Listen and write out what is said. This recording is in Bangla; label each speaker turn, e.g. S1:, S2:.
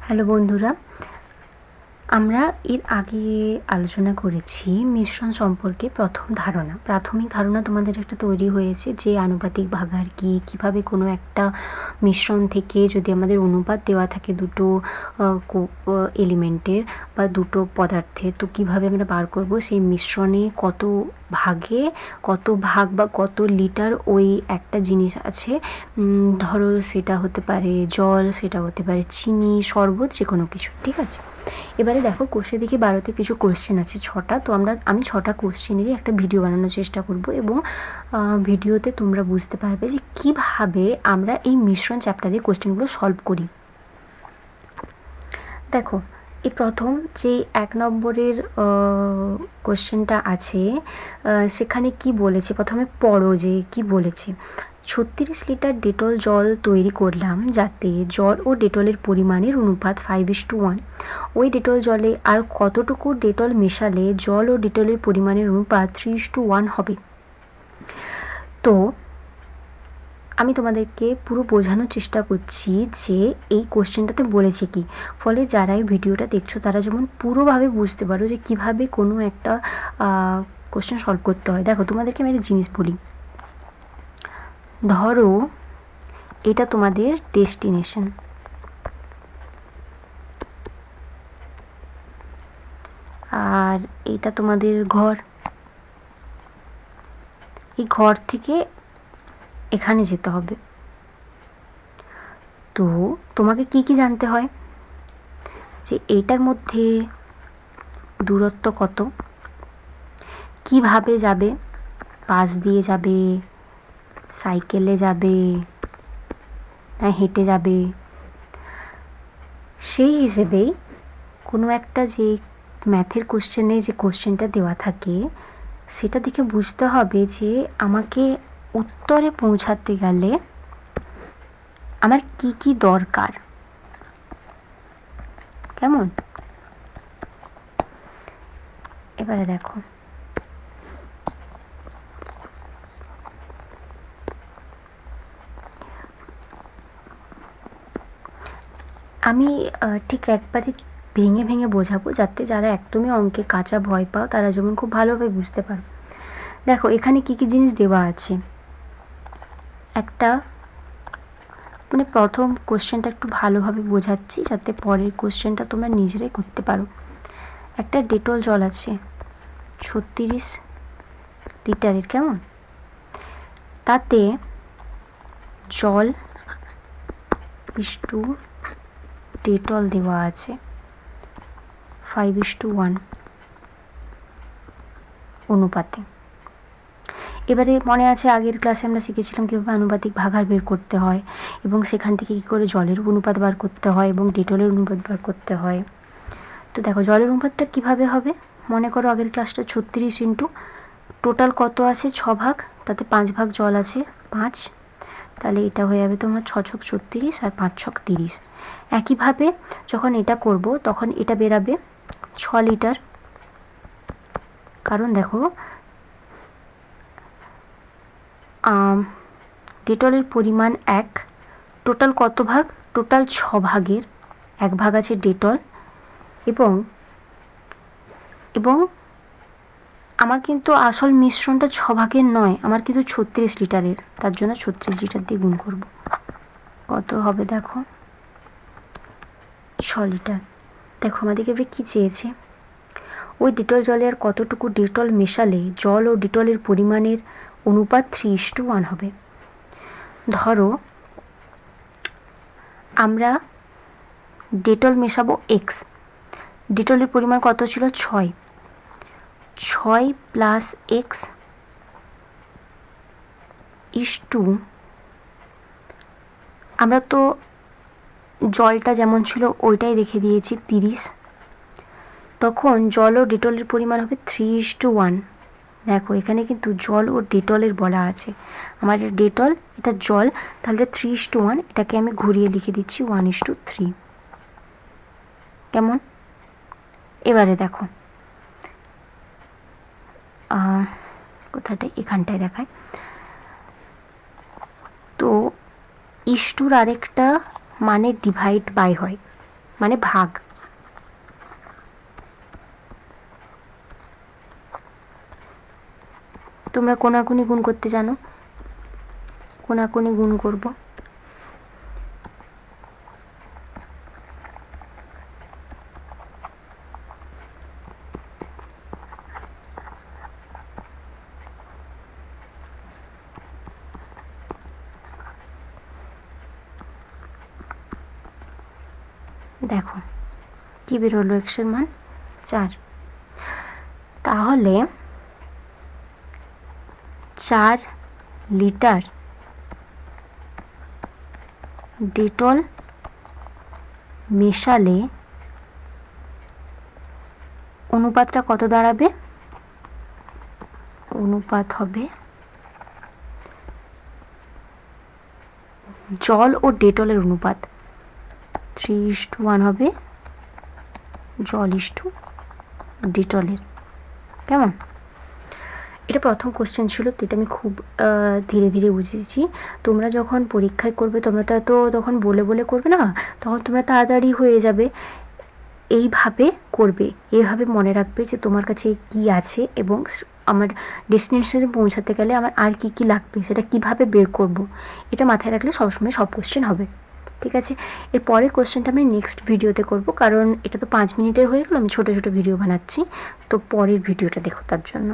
S1: হ্যালো বন্ধুরা, আমরা এর আগে আলোচনা করেছি মিশ্রণ সম্পর্কে প্রাথমিক ধারণা তোমাদের একটা তৈরি হয়েছে যে আনুপাতিক ভাগাহার কি, কীভাবে কোনো একটা মিশ্রণ থেকে যদি আমাদের অনুপাত দেওয়া থাকে দুটো এলিমেন্টের বা দুটো পদার্থের, তো কীভাবে আমরা বার করব সেই মিশ্রণে কত ভাগে কত ভাগ বা কত লিটার ওই একটা জিনিস আছে। ধরো সেটা হতে পারে জল, সেটা হতে পারে চিনি, শরবত, যে কোনো কিছু। ঠিক আছে, এবারে দেখো কোষে দেখি 12তে কিছু কোশ্চেন আছে 6টা। তো আমি 6টা কোশ্চেনেরই একটা ভিডিও বানানোর চেষ্টা করব এবং ভিডিওতে তোমরা বুঝতে পারবে যে কিভাবে আমরা এই মিশ্রণ চ্যাপ্টারে কোশ্চেনগুলো সলভ করি। দেখো, এই প্রথম যে 1 নম্বরের কোশ্চেনটা আছে, সেখানে কি বলেছে প্রথমে পড়ো যে কি বলেছে। 36 লিটার ডেটল জল তৈরি করলাম যাতে জল ও ডেটলের পরিমাণের অনুপাত 5:1। ওই ডেটল জলে আর কতটুকু ডেটল মেশালে জল ও ডেটলের পরিমাণের অনুপাত 3:1 হবে। তো আমি তোমাদেরকে পুরো বোঝানোর চেষ্টা করছি যে এই কোশ্চেনটাতে বলেছে কি, ফলে যারা এই ভিডিওটা দেখছো তারা যেমন পুরোভাবে বুঝতে পারো যে কিভাবে কোনো একটা কোশ্চেন সলভ করতে হয়। দেখো, তোমাদেরকে আমি একটা জিনিস বলি। ধরো এটা তোমাদের ডেস্টিনেশন, আর এটা তোমাদের ঘর। এই ঘর থেকে এখানে যেতে হবে। তো তোমাকে কি কি জানতে হয়, যে এইটার মধ্যে দূরত্ব কত, কিভাবে যাবে, বাস দিয়ে যাবে, সাইকেলে যাবে না হেঁটে যাবে। সেই হিসেবেই কোনো একটা যে ম্যাথের কোশ্চেনে যে কোশ্চেনটা দেওয়া থাকে সেটা দেখে বুঝতে হবে যে আমাকে উত্তরে পৌঁছাতে গেলে আমার কি কি দরকার। কেমন? এবারে দেখো, আমি ঠিক একবারে ভেঙে ভেঙে বোঝাবো যাতে যারা একদমই অঙ্কে কাঁচা ভয় পাও তারা যেমন খুব ভালোভাবে বুঝতে পারো। দেখো, এখানে কি কি জিনিস দেওয়া আছে। একটা মানে প্রথম কোশ্চেনটা একটু ভালোভাবে বোঝাচ্ছি যাতে পরের কোশ্চেনটা তোমরা নিজেরাই করতে পারো। একটা ডেটল জল আছে 36 লিটারের, কেমন? তাতে জল ইস্টু ডেটল দেওয়া আছে 5:1 অনুপাতে। এবারে মনে আছে আগের ক্লাসে আমরা শিখেছিলাম কীভাবে আনুপাতিক ভাগাহার বের করতে হয় এবং সেখান থেকে কী করে জলের অনুপাত বার করতে হয় এবং ডেটলের অনুপাত বার করতে হয়। তো দেখো, জলের অনুপাতটা কীভাবে হবে। মনে করো আগের ক্লাসটা 36 ইন্টু টোটাল কত আছে 6 ভাগ, তাতে 5 ভাগ জল আছে 5, তাহলে এটা হয়ে যাবে তোমার 6 ছক 36 আর 5 ছক 30। একইভাবে যখন এটা করব তখন এটা বেরাবে 6 লিটার, কারণ দেখো ডেটলের পরিমাণ 1, টোটাল কত ভাগ, টোটাল 6 ভাগের 1 ভাগ আছে ডেটল, এবং এবং আমার কিন্তু আসল মিশ্রণটা 6 ভাগের নয়, আমার কিন্তু 36 লিটারের, তার জন্য 36 লিটার দিয়ে গুণ করব। কত হবে দেখো, 6 লিটার। দেখো আমাদেরকে এবার কী চেয়েছে, ওই ডেটল জলে আর কতটুকু ডেটল মেশালে জল ও ডেটলের পরিমাণের অনুপাত 3:1 হবে। ধরো আমরা ডেটল মেশাবো x, ডেটলের পরিমাণ কত ছিল 6, 6 প্লাস এক্স ইস্টু, আমরা তো জলটা যেমন ছিল ওইটাই রেখে দিয়েছি 30, তখন জল ও ডেটলের পরিমাণ হবে 3:1। দেখো এখানে কিন্তু জল ও ডেটলের বলা আছে, আমার ডেটল এটা জল, তাহলে 3:1, এটাকে আমি ঘুরিয়ে লিখে দিচ্ছি 1:3। কেমন? এবারে দেখো কোথাটায়, এখানটায় দেখায়। তো ইস্টুর আরেকটা মানে ডিভাইড বাই হয়, মানে ভাগ। তোমরা কোনাকুনি গুণ করতে জানো? কোনাকুনি গুণ করব। দেখো কি বেরোলো, x এর মান 4। তাহলে 4 লিটার ডেটল মেশালে অনুপাতটা কত দাঁড়াবে? অনুপাত হবে জল ও ডেটলের অনুপাত 3:1 হবে জল ইস্টু ডেটলের। কেমন? এটা প্রথম কোশ্চেন ছিল, তো এটা আমি খুব ধীরে ধীরে বুঝেছি। তোমরা যখন পরীক্ষায় করবে তোমরা তো তখন বলে বলে করবে না, তখন তোমরা তাড়াতাড়ি হয়ে যাবে। এইভাবে করবে, এইভাবে মনে রাখবে যে তোমার কাছে কি আছে এবং আমার ডেস্টিনেশনে পৌঁছাতে গেলে আমার আর কি কি লাগবে সেটা কিভাবে বের করব, এটা মাথায় রাখলে সবসময় সব কোশ্চেন হবে। ঠিক আছে, এর পরের কোশ্চেনটা আমি নেক্সট ভিডিওতে করব, কারণ এটা তো 5 মিনিটের হয়ে গেল, আমি ছোটো ছোটো ভিডিও বানাচ্ছি, তো পরের ভিডিওটা দেখো তার জন্য।